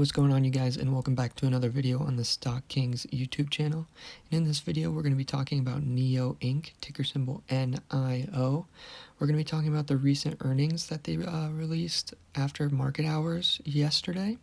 What's going on, you guys, and welcome back to another video on the Stock Kings YouTube channel. And in this video we're going to be talking about NIO Inc., ticker symbol NIO. We're going to be talking about the recent earnings that they released after market hours yesterday.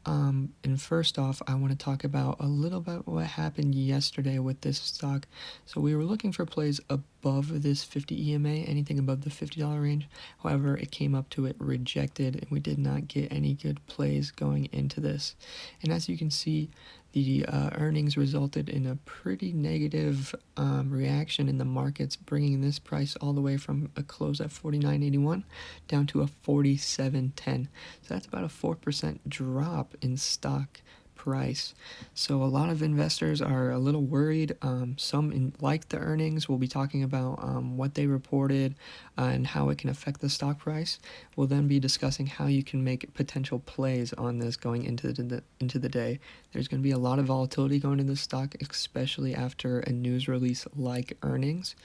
And first off, I want to talk about a little bit what happened yesterday with this stock. So we were looking for plays above this 50 EMA, anything above the $50 range. However, it came up to it, rejected, and we did not get any good plays going into this. And as you can see, the earnings resulted in a pretty negative reaction in the markets, bringing this price all the way from a close at $49.81 down to a $47.10. So that's about a 4% drop in stock price. So a lot of investors are a little worried. Some like the earnings. We'll be talking about what they reported and how it can affect the stock price. We'll then be discussing how you can make potential plays on this going into the day. There's going to be a lot of volatility going into the stock, especially after a news release like earnings.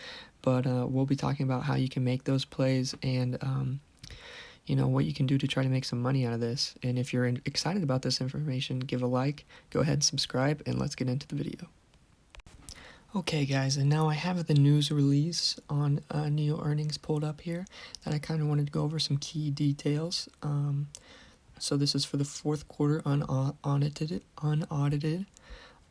But we'll be talking about how you can make those plays and what you can do to try to make some money out of this. And if you're excited about this information, give a like, go ahead and subscribe, and let's get into the video. Okay guys, and now I have the news release on NIO earnings pulled up here, and I kind of wanted to go over some key details. So this is for the fourth quarter unaudited.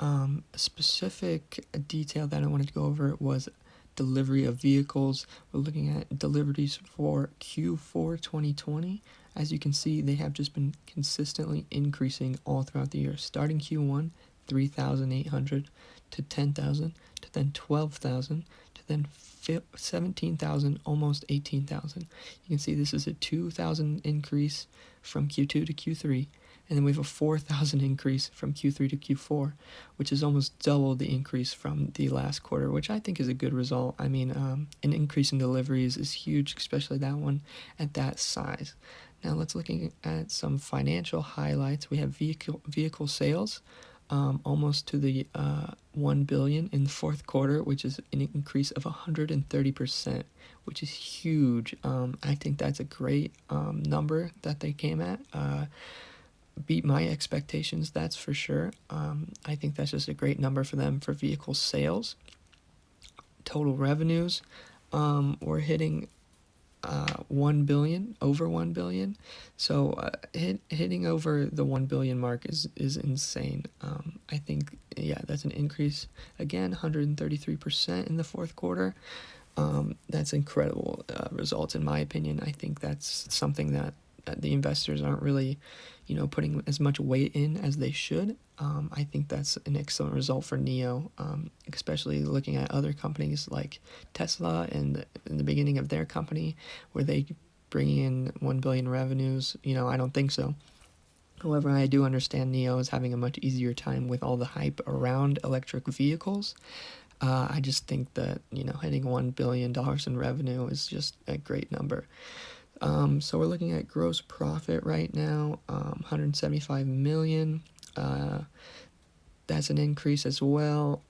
A specific detail that I wanted to go over was delivery of vehicles. We're looking at deliveries for Q4 2020. As you can see, they have just been consistently increasing all throughout the year. Starting Q1, 3,800 to 10,000 to then 12,000 to then 17,000, almost 18,000. You can see this is a 2,000 increase from Q2 to Q3. And then we have a 4,000 increase from Q3 to Q4, which is almost double the increase from the last quarter, which I think is a good result. I mean, an increase in deliveries is huge, especially that one at that size. Now let's looking at some financial highlights. We have vehicle sales, almost to the 1 billion in the fourth quarter, which is an increase of 130%, which is huge. I think that's a great number that they came at. Beat my expectations, that's for sure. I think that's just a great number for them for vehicle sales. Total revenues, we're hitting 1 billion, over 1 billion. So hitting over the 1 billion mark is insane. I think, yeah, that's an increase, again, 133% in the fourth quarter. That's incredible results, in my opinion. I think that's something that the investors aren't really, putting as much weight in as they should. I think that's an excellent result for NIO, especially looking at other companies like Tesla and in the beginning of their company, where they bring in 1 billion revenues. I don't think so. However, I do understand NIO is having a much easier time with all the hype around electric vehicles. I just think that, hitting $1 billion in revenue is just a great number. So we're looking at gross profit right now, 175 million. That's an increase as well.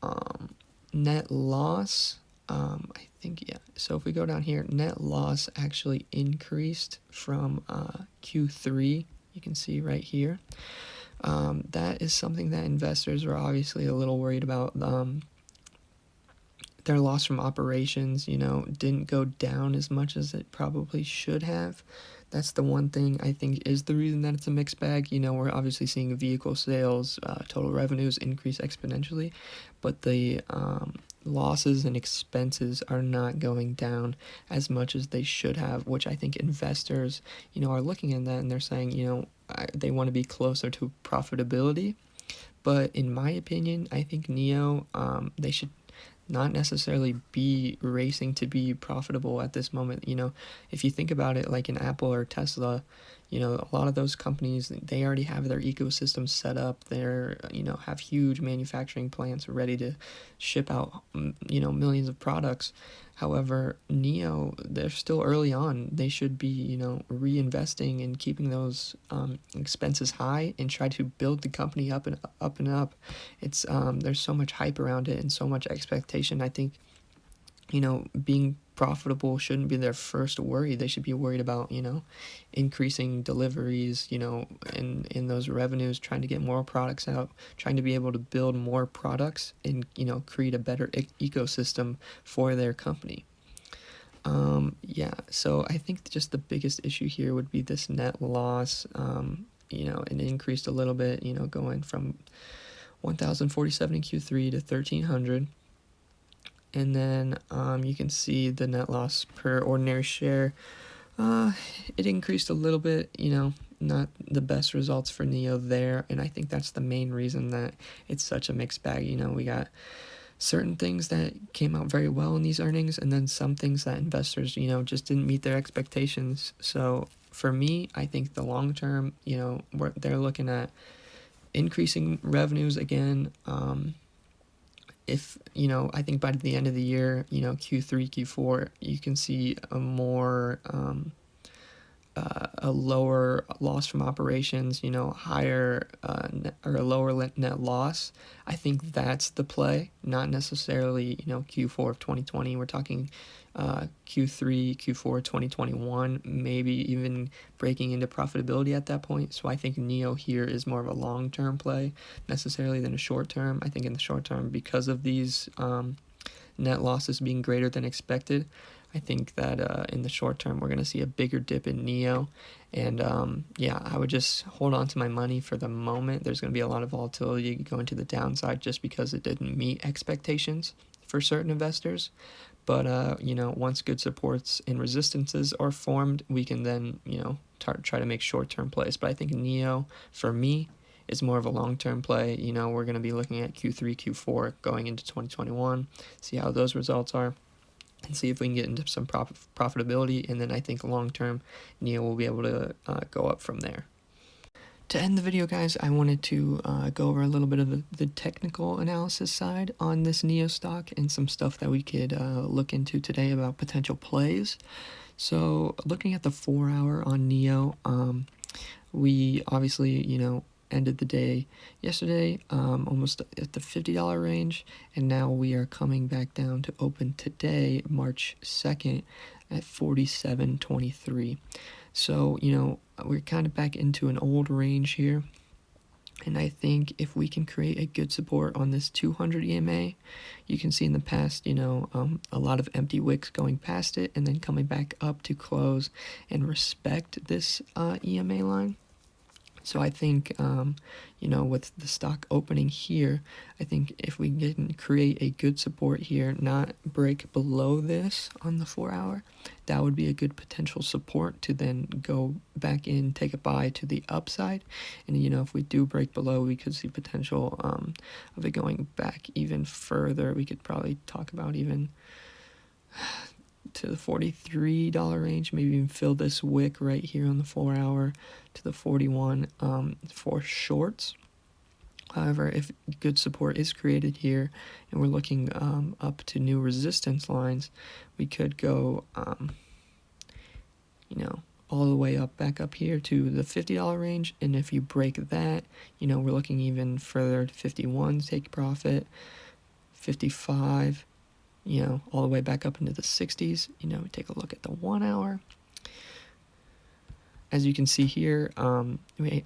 Net loss, I think, yeah. So if we go down here, net loss actually increased from Q3. You can see right here. That is something that investors are obviously a little worried about. Their loss from operations, didn't go down as much as it probably should have. That's the one thing I think is the reason that it's a mixed bag. We're obviously seeing vehicle sales, total revenues increase exponentially, but the losses and expenses are not going down as much as they should have, which I think investors, are looking at that and they're saying, they want to be closer to profitability. But in my opinion, I think NIO, they should not necessarily be racing to be profitable at this moment. If you think about it, like in Apple or Tesla, a lot of those companies, they already have their ecosystem set up. They're, have huge manufacturing plants ready to ship out, millions of products. However, NIO, they're still early on. They should be, reinvesting and keeping those expenses high and try to build the company up and up and up. It's there's so much hype around it and so much expectation. I think, being profitable shouldn't be their first worry. They should be worried about, increasing deliveries, in those revenues, trying to get more products out, trying to be able to build more products and, create a better ecosystem for their company. Yeah, so I think just the biggest issue here would be this net loss. It increased a little bit, going from 1,047 in Q3 to 1,300. And then you can see the net loss per ordinary share. It increased a little bit, not the best results for NIO there. And I think that's the main reason that it's such a mixed bag. We got certain things that came out very well in these earnings, and then some things that investors, just didn't meet their expectations. So for me, I think the long term, they're looking at increasing revenues again. If, I think by the end of the year, Q3, Q4, you can see a more, a lower loss from operations, higher or a lower net loss. I think that's the play, not necessarily, Q4 of 2020. We're talking Q3, Q4 2021, maybe even breaking into profitability at that point. So I think NIO here is more of a long-term play necessarily than a short-term. I think in the short term, because of these net losses being greater than expected, I think that in the short term, we're going to see a bigger dip in NIO. And yeah, I would just hold on to my money for the moment. There's going to be a lot of volatility going to the downside just because it didn't meet expectations for certain investors. But, once good supports and resistances are formed, we can then, try to make short-term plays. But I think NIO, for me, is more of a long-term play. We're going to be looking at Q3, Q4 going into 2021, see how those results are, and see if we can get into some profitability. And then I think long-term, NIO will be able to go up from there. To end the video, guys, I wanted to go over a little bit of the technical analysis side on this NIO stock and some stuff that we could look into today about potential plays. So looking at the 4-hour on NIO, we obviously, ended the day yesterday almost at the $50 range, and now we are coming back down to open today, March 2nd, at 47.23. So, we're kind of back into an old range here. And I think if we can create a good support on this 200 EMA, you can see in the past, a lot of empty wicks going past it and then coming back up to close and respect this EMA line. So I think, with the stock opening here, I think if we can create a good support here, not break below this on the 4-hour, that would be a good potential support to then go back in, take a buy to the upside. And, if we do break below, we could see potential of it going back even further. We could probably talk about even to the $43 range, maybe even fill this wick right here on the 4-hour to the 41 for shorts. However, if good support is created here and we're looking up to new resistance lines, we could go, all the way up, back up here to the $50 range. And if you break that, we're looking even further to 51, take profit, 55, all the way back up into the 60s. Take a look at the 1-hour. As you can see here,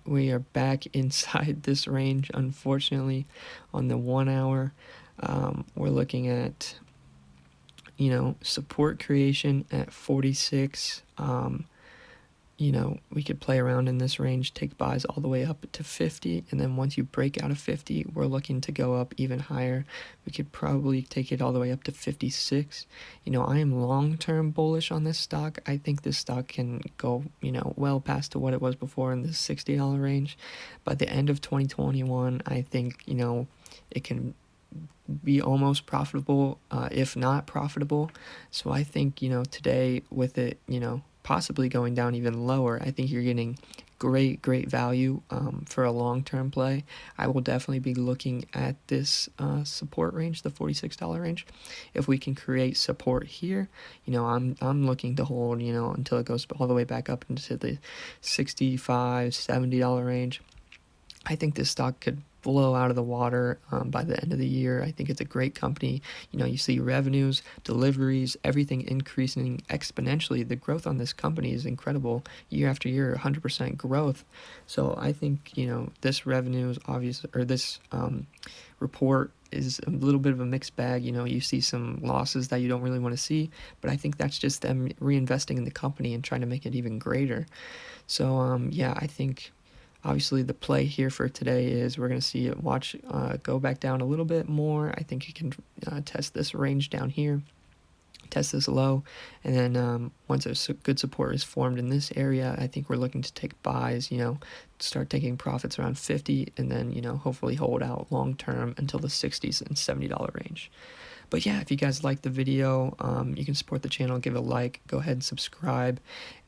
we are back inside this range, unfortunately. On the 1-hour, we're looking at, support creation at 46. We could play around in this range, take buys all the way up to 50, and then once you break out of 50, we're looking to go up even higher. We could probably take it all the way up to 56. I am long-term bullish on this stock. I think this stock can go, well past to what it was before in the $60 range. By the end of 2021, I think, it can be almost profitable, if not profitable. So I think, today with it, possibly going down even lower, I think you're getting great value for a long-term play. I will definitely be looking at this support range, the $46 range. If we can create support here, I'm looking to hold, until it goes all the way back up into the $65, $70 range. I think this stock could blow out of the water by the end of the year. I think it's a great company. You see revenues, deliveries, everything increasing exponentially. The growth on this company is incredible year after year, 100% growth. So I think, this revenue is obvious, or this report is a little bit of a mixed bag. You see some losses that you don't really want to see, but I think that's just them reinvesting in the company and trying to make it even greater. So yeah, I think obviously the play here for today is we're going to see it go back down a little bit more. I think you can test this range down here, test this low, and then once a good support is formed in this area, I think we're looking to take buys, start taking profits around 50, and then hopefully hold out long term until the $60s and $70 range. But yeah, if you guys like the video, you can support the channel, give it a like, go ahead and subscribe,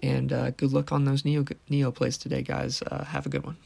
and good luck on those NIO plays today, guys. Have a good one.